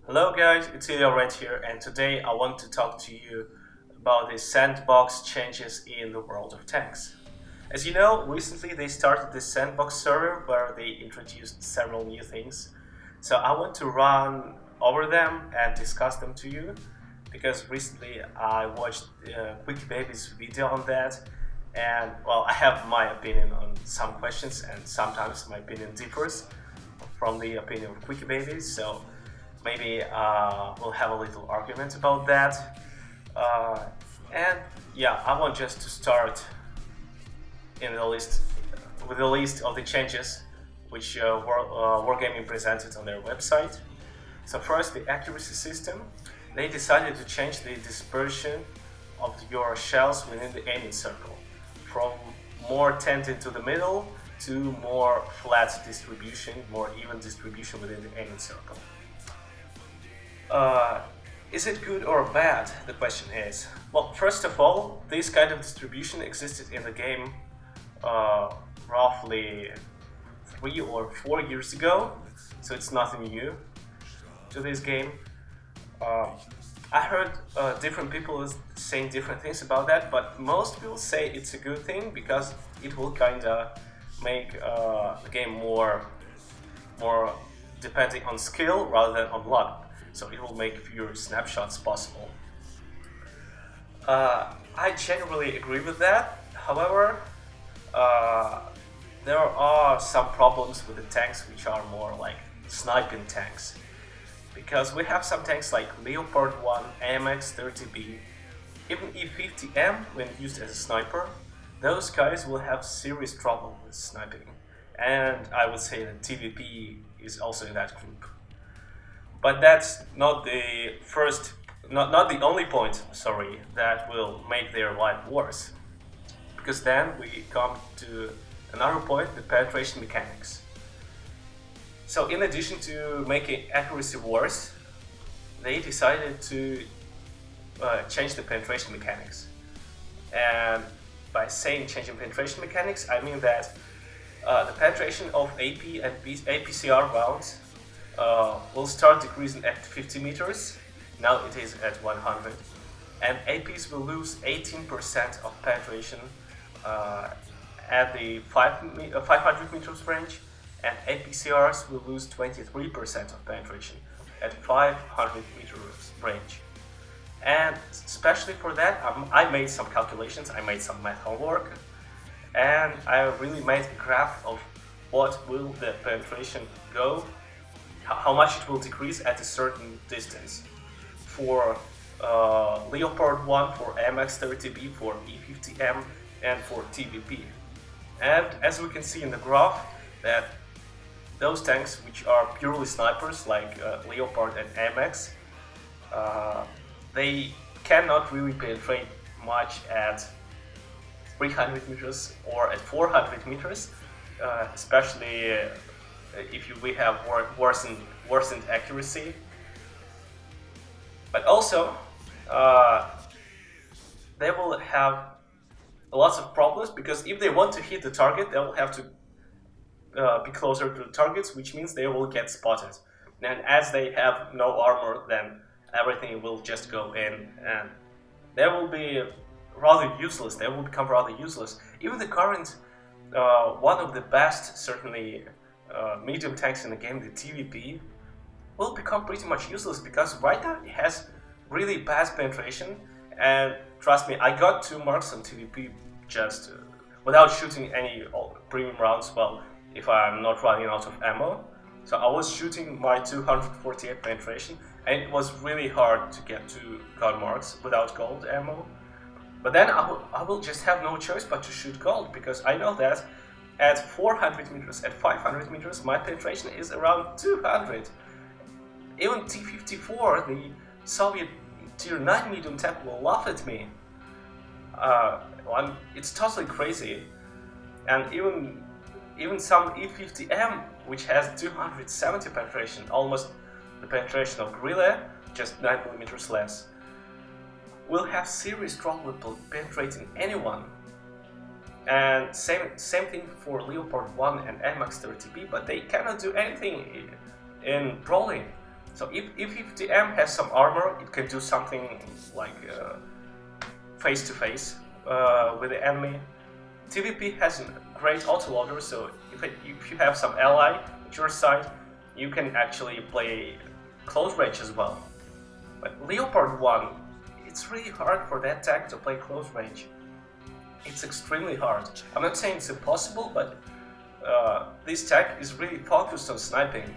Hello guys, it's Ilya right here, and today I want to talk to you about the sandbox changes in the world of tanks. As you know, recently they started this sandbox server where they introduced several new things. So I want to run over them and discuss them to you, because recently I watched Quickybaby's video on that, and well, I have my opinion on some questions, and sometimes my opinion differs from the opinion of Quickybaby. So maybe we'll have a little argument about that. And yeah, I want just to start in the list with the list of the changes which Wargaming presented on their website. So first, the accuracy system. They decided to change the dispersion of your shells within the aiming circle from more tended to the middle to more flat distribution, more even distribution within the aiming circle. Is it good or bad? The question is. Well, first of all, this kind of distribution existed in the game roughly 3 or 4 years ago, so it's nothing new to this game. I heard different people saying different things about that, but most people say it's a good thing because it will kinda make the game more depending on skill rather than on luck. So it will make fewer snapshots possible. I generally agree with that. However, there are some problems with the tanks which are more like sniping tanks. Because we have some tanks like Leopard 1, AMX-30B, even E-50M when used as a sniper. Those guys will have serious trouble with sniping. And I would say that TVP is also in that group. But that's not the first, not the only point, sorry, that will make their life worse. Because then we come to another point, the penetration mechanics. So in addition to making accuracy worse, they decided to change the penetration mechanics. And by saying changing penetration mechanics, I mean that the penetration of AP and APCR rounds will start decreasing at 50 meters, now it is at 100, and APs will lose 18% of penetration at the 500 meters range, and APCRs will lose 23% of penetration at 500 meters range. And especially for that, I made some calculations, I made some math homework, and I really made a graph of what will the penetration go, how much it will decrease at a certain distance for Leopard 1, for MX-30B, for E-50M, and for TVP. And as we can see in the graph, that those tanks which are purely snipers like Leopard and MX, they cannot really penetrate much at 300 meters or at 400 meters, especially if we have worsened accuracy. But also, they will have lots of problems because if they want to hit the target, they will have to be closer to the targets, which means they will get spotted. And as they have no armor, then everything will just go in, and they will be rather useless. They will become rather useless. Even the current, one of the best, certainly, medium tanks in the game, the TVP, will become pretty much useless because right now it has really bad penetration. And trust me, I got 2 marks on TVP just without shooting any premium rounds. Well, if I'm not running out of ammo. So I was shooting my 248 penetration, and it was really hard to get 2 gold marks without gold ammo. But then I will just have no choice but to shoot gold, because I know that at 400 meters, at 500 meters, my penetration is around 200. Even T-54, the Soviet Tier 9 medium tank, will laugh at me. It's totally crazy. And even some E-50M, which has 270 penetration, almost the penetration of Guerrilla, just 9 millimeters less, will have serious trouble penetrating anyone. And same thing for Leopard 1 and MX-30B, but they cannot do anything in brawling. So if E50M has some armor, it can do something like face to face with the enemy. TVP has a great autoloader, so if you have some ally at your side, you can actually play close range as well. But Leopard 1, it's really hard for that tank to play close range. It's extremely hard. I'm not saying it's impossible, but this tank is really focused on sniping.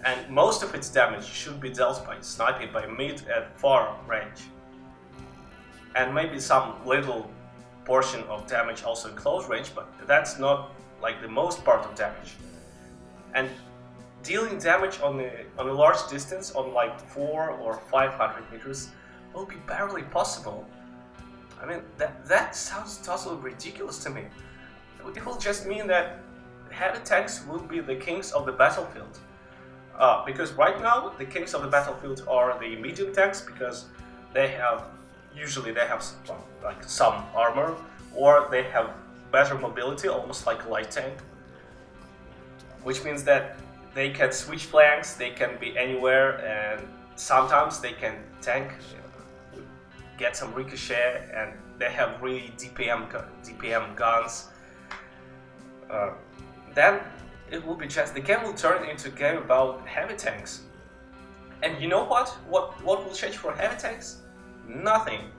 And most of its damage should be dealt by sniping by mid and far range. And maybe some little portion of damage also in close range, but that's not like the most part of damage. And dealing damage on a large distance, on like 400 or 500 meters, will be barely possible. I mean, that sounds totally ridiculous to me. It will just mean that heavy tanks will be the kings of the battlefield. Because right now, the kings of the battlefield are the medium tanks, because usually they have like some armor, or they have better mobility, almost like a light tank. Which means that they can switch flanks, they can be anywhere, and sometimes they can tank, get some ricochet, and they have really DPM guns. Then it will be just the game will turn into a game about heavy tanks. And you know what? What will change for heavy tanks? Nothing.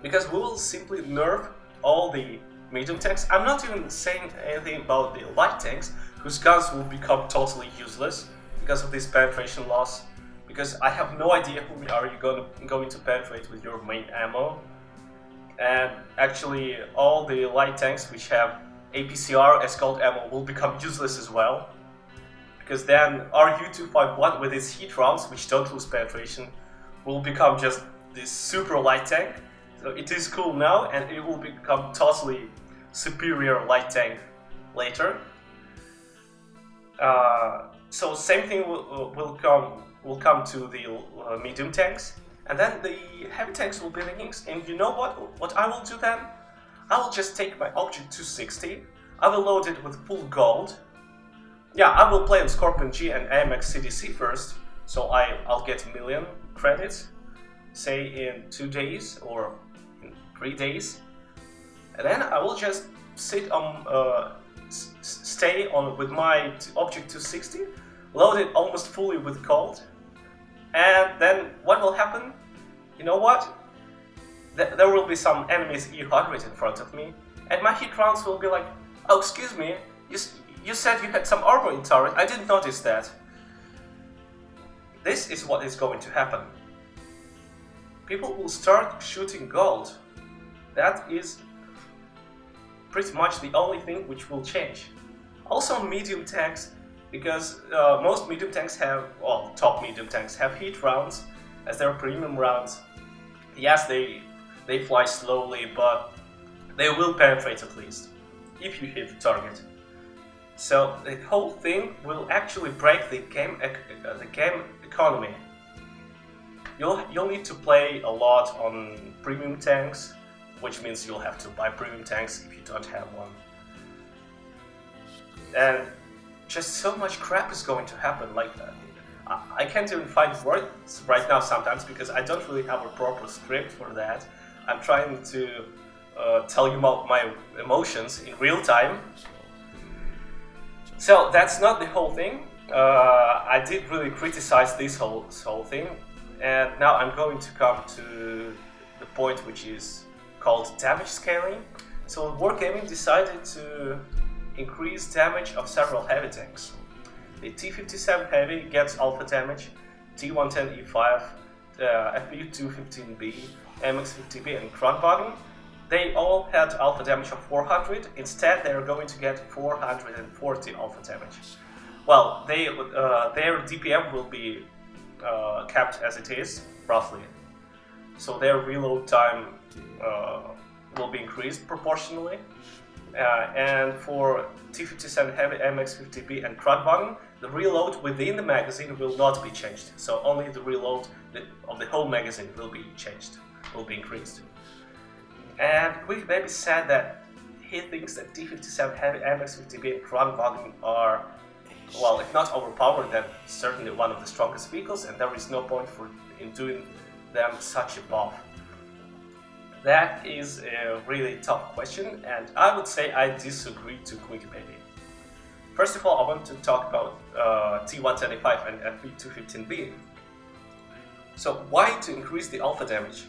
Because we will simply nerf all the medium tanks. I'm not even saying anything about the light tanks, whose guns will become totally useless because of this penetration loss. Because I have no idea who are you going to penetrate with your main ammo. And actually all the light tanks which have APCR as called ammo will become useless as well. Because then RU-251 with its heat rounds, which don't lose penetration, will become just this super light tank. So it is cool now, and it will become totally superior light tank later. So same thing will come to the medium tanks, and then the heavy tanks will be the kings. And you know what I will do then? I will just take my Object 260, I will load it with full gold. Yeah, I will play on Scorpion G and AMX CDC first, so I'll get a million credits, say in 2 days or in 3 days. And then I will just stay on with my Object 260, load it almost fully with gold. And then what will happen? You know what? There will be some enemies E100 in front of me, and my hit rounds will be like, oh, excuse me, you said you had some armor in turret, I didn't notice that. This is what is going to happen. People will start shooting gold. That is pretty much the only thing which will change. Also medium tanks, because most medium tanks have, well, top medium tanks have heat rounds as their premium rounds. Yes, they fly slowly, but they will penetrate at least, if you hit the target. So the whole thing will actually break the game economy. You'll need to play a lot on premium tanks, which means you'll have to buy premium tanks if you don't have one. And just so much crap is going to happen like that. I can't even find words right now sometimes because I don't really have a proper script for that. I'm trying to tell you about my emotions in real time. So that's not the whole thing. I did really criticize this whole thing, and now I'm going to come to the point which is called damage scaling. So Wargaming decided to increase damage of several heavy tanks. The T-57 Heavy gets alpha damage, T-110E5, FPU-215B, MX-50B and Kranwagen. They all had alpha damage of 400, instead they are going to get 440 alpha damage. Well, their DPM will be kept as it is, roughly. So their reload time will be increased proportionally. And for T-57 Heavy, MX-50B and Kranwagen, the reload within the magazine will not be changed. So only the reload of the whole magazine will be changed, will be increased. And Quickybaby said that he thinks that T-57 Heavy, MX-50B and Kranwagen are well, if not overpowered, then certainly one of the strongest vehicles, and there is no point in doing them such a buff. That is a really tough question, and I would say I disagree to Quickybaby. First of all, I want to talk about T-125 and MT-15B. So why to increase the alpha damage?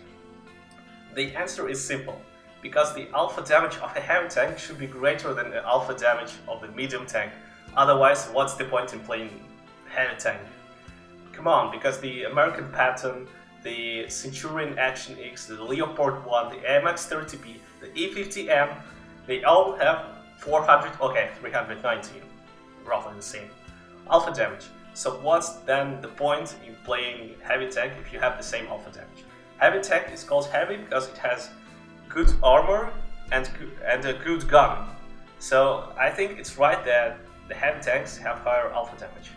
The answer is simple. Because the alpha damage of a heavy tank should be greater than the alpha damage of the medium tank. Otherwise, what's the point in playing heavy tank? Come on, because the American Patton, the Centurion Action X, the Leopard 1, the AMX-30B, the E50M, they all have 319, roughly the same alpha damage. So what's then the point in playing heavy tank if you have the same alpha damage? Heavy tank is called heavy because it has good armor and a good gun. So I think it's right that the heavy tanks have higher alpha damage.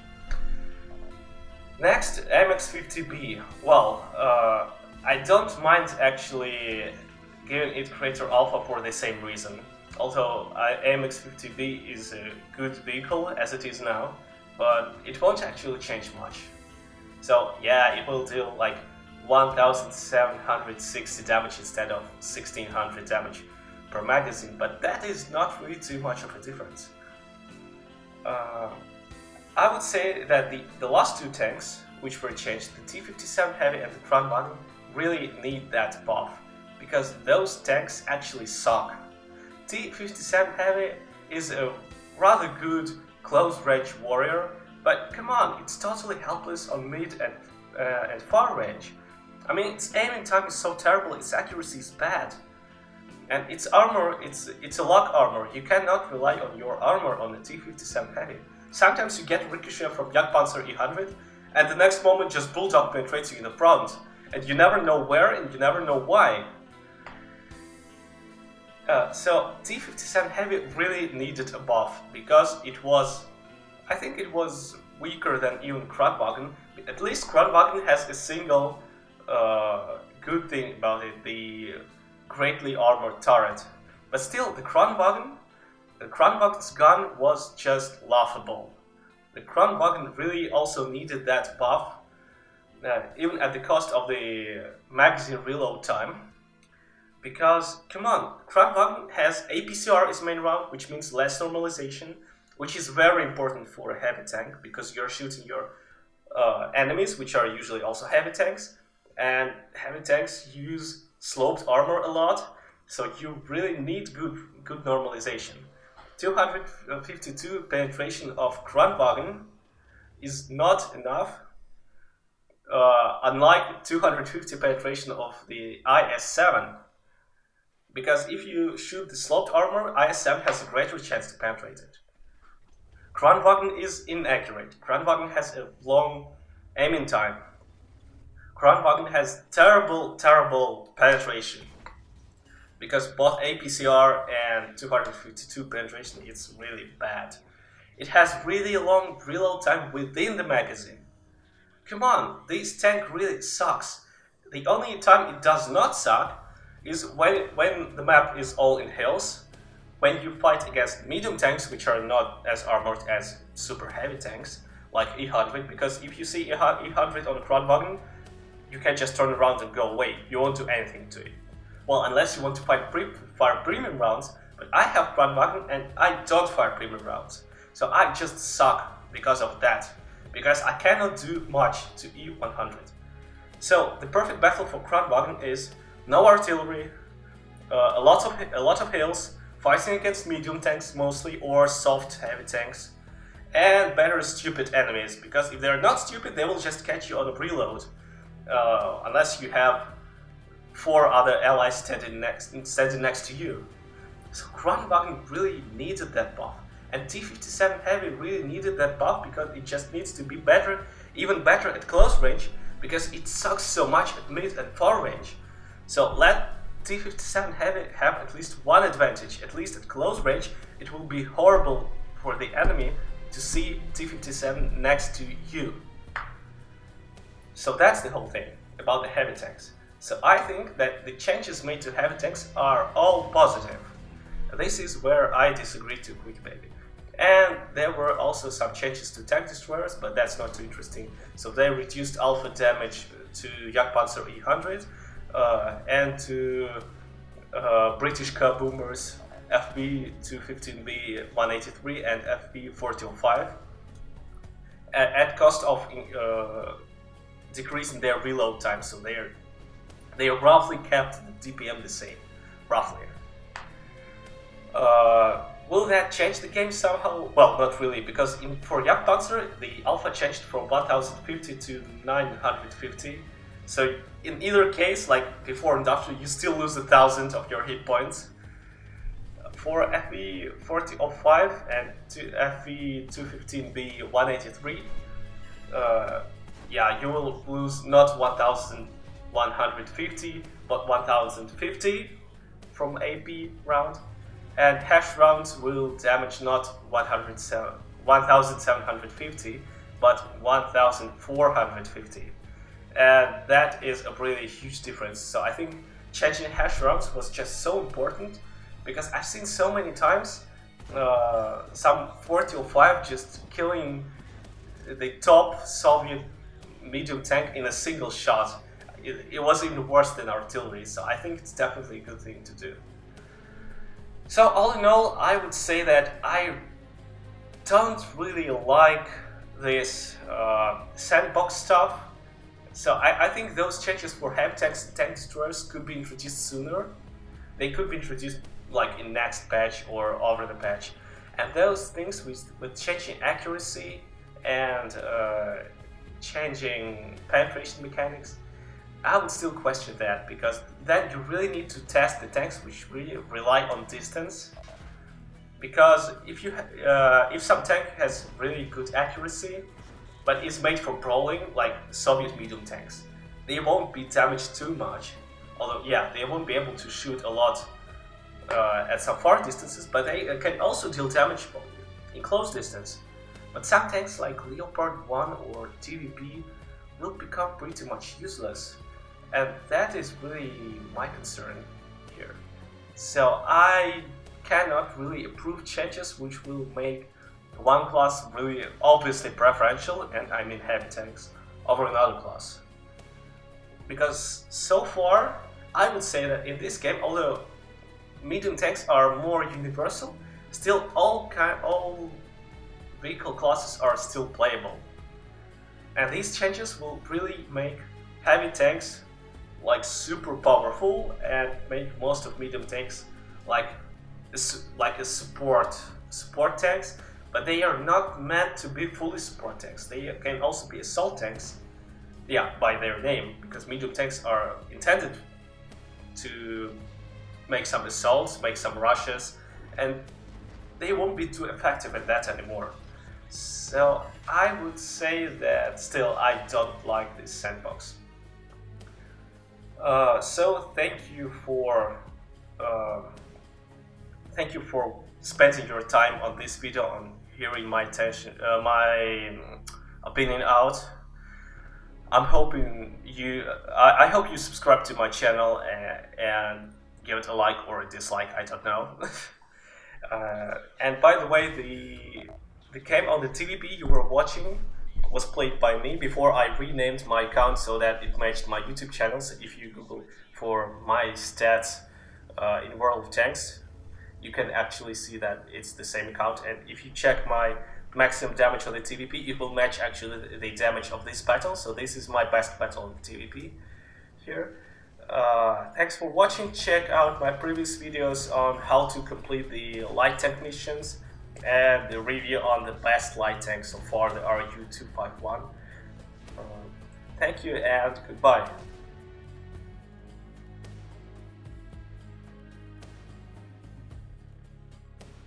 Next, MX-50B. Well, I don't mind actually giving it greater alpha for the same reason. Although MX-50B is a good vehicle as it is now, but it won't actually change much. So yeah, it will deal like 1760 damage instead of 1600 damage per magazine, but that is not really too much of a difference. I would say that the last two tanks which were changed, the T-57 Heavy and the Kranwagen, really need that buff, because those tanks actually suck. T-57 Heavy is a rather good close-range warrior, but come on, it's totally helpless on mid and far range. I mean, its aiming time is so terrible, its accuracy is bad. And its armor, it's a lock armor. You cannot rely on your armor on the T-57 Heavy. Sometimes you get ricochet from Jagdpanzer E100, and the next moment just Bulldog penetrates you in the front. And you never know where, and you never know why. So T-57 Heavy really needed a buff, because I think it was weaker than even Kranwagen. At least Kranwagen has a single good thing about it, the greatly armored turret. But still, the Kranwagen's gun was just laughable. The Kranwagen really also needed that buff, even at the cost of the magazine reload time. Because, come on, Kranwagen has APCR as main round, which means less normalization, which is very important for a heavy tank, because you're shooting your enemies, which are usually also heavy tanks, and heavy tanks use sloped armor a lot, so you really need good normalization. 252 penetration of Kranwagen is not enough, unlike 250 penetration of the IS-7. Because if you shoot the sloped armor, IS-7 has a greater chance to penetrate it. Kranwagen is inaccurate. Kranwagen has a long aiming time. Kranwagen has terrible penetration. Because both APCR and 252 penetration is really bad. It has really long reload time within the magazine. Come on, this tank really sucks. The only time it does not suck is when the map is all in hills, when you fight against medium tanks which are not as armored as super heavy tanks, like E100, because if you see E100 on a Kranwagen, you can just turn around and go away, you won't do anything to it. Well, unless you want to fire premium rounds, but I have Kranwagen and I don't fire premium rounds. So I just suck because of that, because I cannot do much to E100. So the perfect battle for Kranwagen is no artillery, a lot of hills, fighting against medium tanks mostly, or soft heavy tanks, and better stupid enemies, because if they're not stupid, they will just catch you on a reload, unless you have 4 other allies standing next to you. So Kranwagen really needed that buff, and T-57 Heavy really needed that buff because it just needs to be better, even better at close range, because it sucks so much at mid and far range. So let T-57 Heavy have at least one advantage, at least at close range. It will be horrible for the enemy to see T-57 next to you. So that's the whole thing about the heavy tanks. So I think that the changes made to heavy tanks are all positive. This is where I disagree to Quickybaby. And there were also some changes to tank destroyers, but that's not too interesting. So they reduced alpha damage to Jagdpanzer E100 and to British car boomers FB-215B 183 and FB-4005 at cost of decreasing their reload time. So they roughly kept the DPM the same, roughly. Will that change the game somehow? Well, not really, because for Jagdpanzer the alpha changed from 1050 to 950. So in either case, like before and after, you still lose 1,000 of your hit points. For FV-4005 and FV-215B 183, yeah, you will lose not 1,150 but 1,050 from AP round, and hash rounds will damage not 1,750 but 1,450, and that is a really huge difference. So I think changing hash rounds was just so important, because I've seen so many times some 4005 just killing the top Soviet medium tank in a single shot. It was even worse than artillery, so I think it's definitely a good thing to do. So all in all, I would say that I don't really like this sandbox stuff. So I think those changes for heavy tanks and tank destroyers could be introduced sooner. They could be introduced like in next patch or over the patch. And those things with changing accuracy and changing penetration mechanics, I would still question that, because then you really need to test the tanks which really rely on distance. Because if some tank has really good accuracy, but is made for brawling, like Soviet medium tanks, they won't be damaged too much. Although, yeah, they won't be able to shoot a lot at some far distances, but they can also deal damage in close distance. But some tanks like Leopard 1 or TVP will become pretty much useless, and that is really my concern here. So I cannot really approve changes which will make one class really obviously preferential, and I mean heavy tanks, over another class. Because so far, I would say that in this game, although medium tanks are more universal, still all vehicle classes are still playable. And these changes will really make heavy tanks like super powerful and make most of medium tanks like a support tanks, but they are not meant to be fully support tanks. They can also be assault tanks, yeah, by their name, because medium tanks are intended to make some assaults, make some rushes, and they won't be too effective at that anymore. So I would say that still I don't like this sandbox. So thank you for spending your time on this video, on hearing my opinion out. I'm hoping I hope you subscribe to my channel and give it a like or a dislike, I don't know. And by the way, the game on the TVP you were watching was played by me before I renamed my account so that it matched my YouTube channel. So if you Google for my stats in World of Tanks, you can actually see that it's the same account. And if you check my maximum damage on the TVP, it will match actually the damage of this battle. So this is my best battle on the TVP here. Thanks for watching. Check out my previous videos on how to complete the light tank missions and the review on the best light tank so far, the RU-251. Thank you and goodbye.